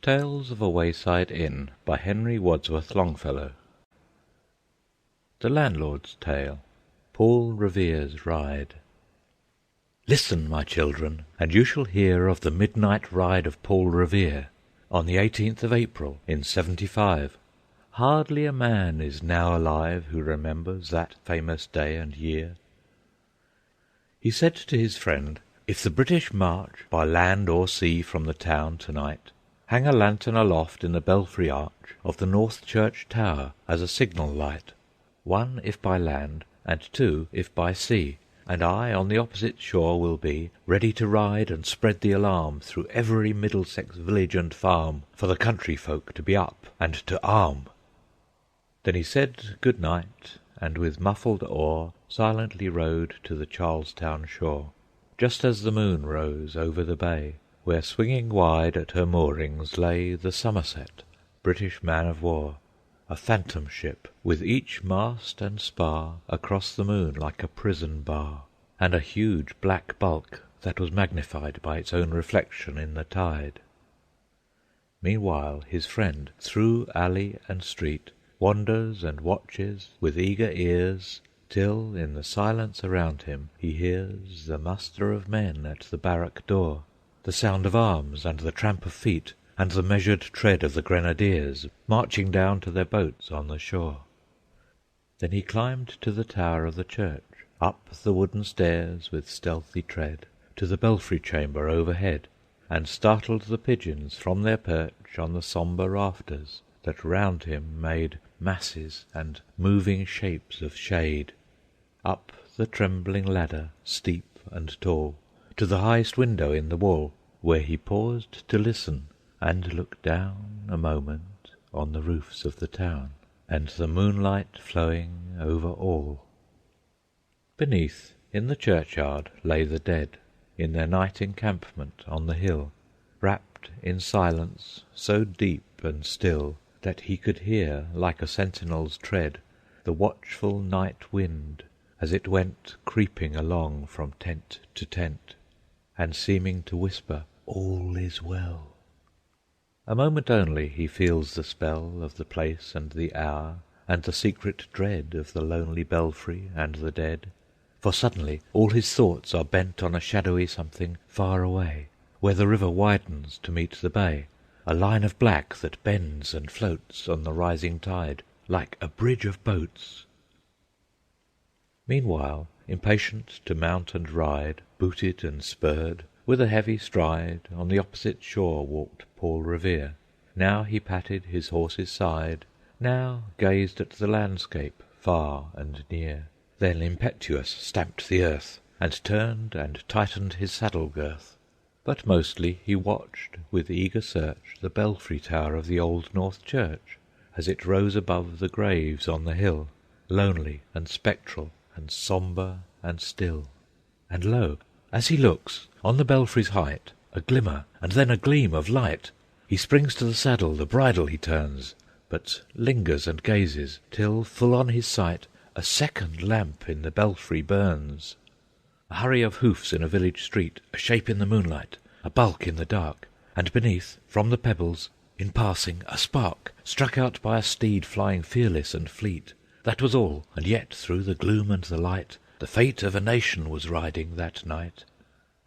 Tales of a Wayside Inn by Henry Wadsworth Longfellow. The Landlord's Tale. Paul Revere's Ride. Listen, my children, and you shall hear of the midnight ride of Paul Revere, on the 18th of April in '75. Hardly a man is now alive who remembers that famous day and year. He said to his friend, "If the British march by land or sea from the town to-night, hang a lantern aloft in the belfry arch of the North Church tower as a signal light, one if by land, and two if by sea, and I on the opposite shore will be, ready to ride and spread the alarm through every Middlesex village and farm, for the country folk to be up and to arm." Then he said good night, and with muffled oar silently rowed to the Charlestown shore, just as the moon rose over the bay, where swinging wide at her moorings lay the Somerset, British man of war, a phantom ship, with each mast and spar across the moon like a prison bar, and a huge black bulk that was magnified by its own reflection in the tide. Meanwhile his friend, through alley and street, wanders and watches with eager ears, till in the silence around him he hears the muster of men at the barrack door, the sound of arms and the tramp of feet, and the measured tread of the grenadiers marching down to their boats on the shore. Then he climbed to the tower of the church, up the wooden stairs with stealthy tread, to the belfry chamber overhead, and startled the pigeons from their perch on the sombre rafters, that round him made masses and moving shapes of shade, up the trembling ladder, steep and tall, to the highest window in the wall, where he paused to listen, and look down a moment on the roofs of the town, and the moonlight flowing over all. Beneath, in the churchyard, lay the dead, in their night encampment on the hill, wrapped in silence so deep and still that he could hear, like a sentinel's tread, the watchful night wind as it went creeping along from tent to tent, and seeming to whisper, "All is well." A moment only he feels the spell of the place and the hour, and the secret dread of the lonely belfry and the dead, for suddenly all his thoughts are bent on a shadowy something far away, where the river widens to meet the bay, a line of black that bends and floats on the rising tide, like a bridge of boats. Meanwhile, impatient to mount and ride, booted and spurred, with a heavy stride, on the opposite shore walked Paul Revere. Now he patted his horse's side, now gazed at the landscape far and near, then impetuous stamped the earth, and turned and tightened his saddle girth. But mostly he watched with eager search the belfry tower of the old North Church, as it rose above the graves on the hill, lonely and spectral and sombre and still. And lo, as he looks, on the belfry's height, a glimmer and then a gleam of light. He springs to the saddle, the bridle he turns, but lingers and gazes, till full on his sight a second lamp in the belfry burns. A hurry of hoofs in a village street, a shape in the moonlight, a bulk in the dark, and beneath, from the pebbles, in passing, a spark, struck out by a steed flying fearless and fleet. That was all, and yet through the gloom and the light the fate of a nation was riding that night.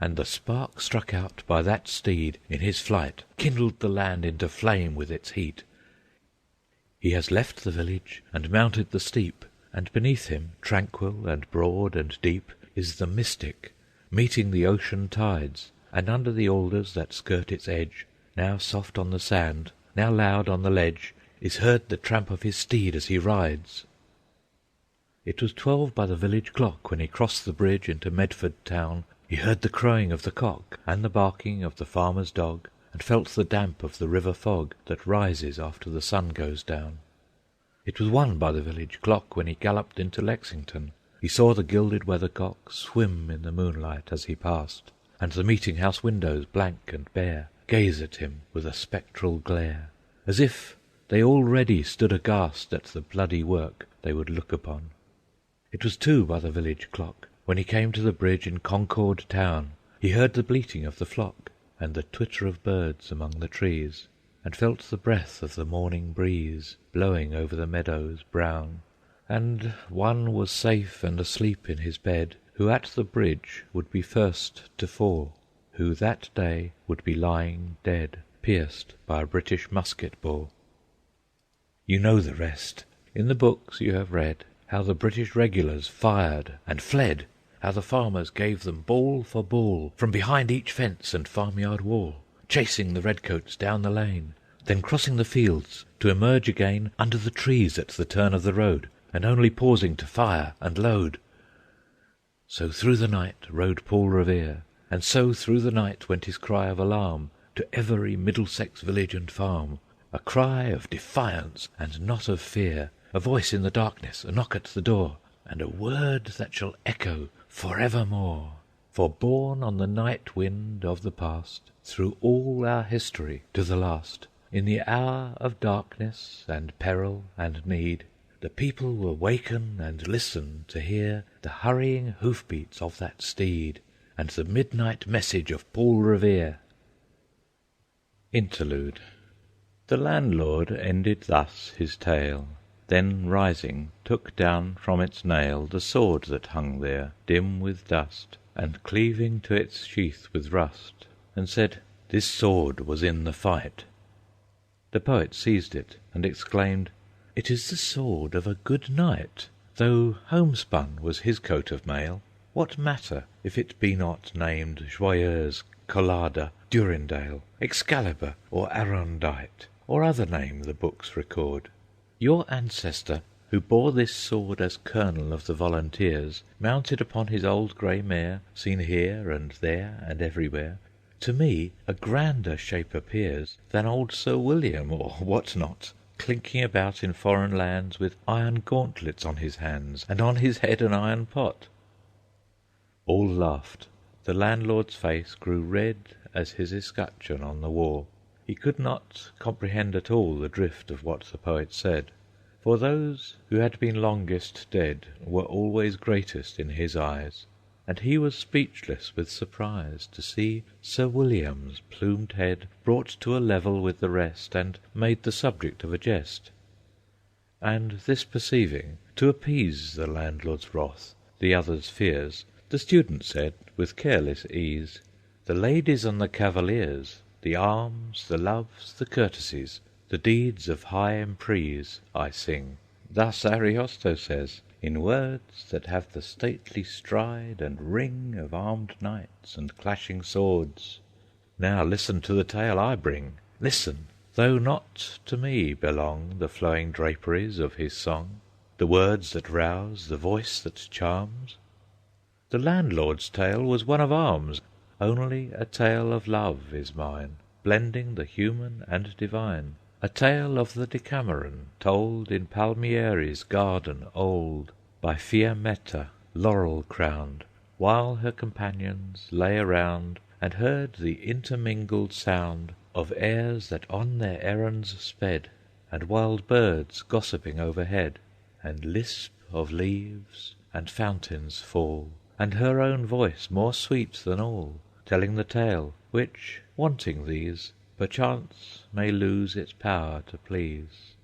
And the spark struck out by that steed in his flight kindled the land into flame with its heat. He has left the village and mounted the steep, and beneath him, tranquil and broad and deep, is the mystic, meeting the ocean tides, and under the alders that skirt its edge, now soft on the sand, now loud on the ledge, is heard the tramp of his steed as he rides. It was 12 by the village clock when he crossed the bridge into Medford town. He heard the crowing of the cock and the barking of the farmer's dog, and felt the damp of the river fog that rises after the sun goes down. It was 1 by the village clock when he galloped into Lexington. He saw the gilded weathercock swim in the moonlight as he passed, and the meeting-house windows, blank and bare, gaze at him with a spectral glare, as if they already stood aghast at the bloody work they would look upon. It was 2 by the village clock when he came to the bridge in Concord town. He heard the bleating of the flock, and the twitter of birds among the trees, and felt the breath of the morning breeze blowing over the meadows brown, and one was safe and asleep in his bed who at the bridge would be first to fall, who that day would be lying dead, pierced by a British musket ball. You know the rest. In the books you have read how the British regulars fired and fled, how the farmers gave them ball for ball from behind each fence and farmyard wall, chasing the redcoats down the lane, then crossing the fields to emerge again under the trees at the turn of the road, and only pausing to fire and load. So through the night rode Paul Revere, and so through the night went his cry of alarm to every Middlesex village and farm, a cry of defiance and not of fear, a voice in the darkness, a knock at the door, and a word that shall echo for evermore. For borne on the night wind of the past, through all our history to the last, in the hour of darkness and peril and need, the people will waken and listen to hear the hurrying hoof-beats of that steed, and the midnight message of Paul Revere. Interlude. The landlord ended thus his tale, then rising took down from its nail the sword that hung there, dim with dust, and cleaving to its sheath with rust, and said, "This sword was in the fight." The poet seized it, and exclaimed, "It is the sword of a good knight, though homespun was his coat of mail. What matter if it be not named Joyeuse, Colada, Durindale, Excalibur, or Arondight, or other name the books record? Your ancestor, who bore this sword as colonel of the volunteers, mounted upon his old grey mare, seen here and there and everywhere, to me a grander shape appears than old Sir William, or what not, clinking about in foreign lands with iron gauntlets on his hands, and on his head an iron pot." All laughed. The landlord's face grew red as his escutcheon on the wall. He could not comprehend at all the drift of what the poet said, for those who had been longest dead were always greatest in his eyes, and he was speechless with surprise to see Sir William's plumed head brought to a level with the rest and made the subject of a jest. And this perceiving, to appease the landlord's wrath, the other's fears, the student said with careless ease, "The ladies and the cavaliers, the arms, the loves, the courtesies, the deeds of high emprise I sing." Thus Ariosto says, in words that have the stately stride and ring of armed knights and clashing swords. Now listen to the tale I bring. Listen, though not to me belong the flowing draperies of his song, the words that rouse, the voice that charms. The landlord's tale was one of arms. Only a tale of love is mine, blending the human and divine. A tale of the Decameron, told in Palmieri's garden old, by Fiammetta, laurel-crowned, while her companions lay around, and heard the intermingled sound of airs that on their errands sped, and wild birds gossiping overhead, and lisp of leaves, and fountains fall, and her own voice more sweet than all, telling the tale, which, wanting these, perchance may lose its power to please.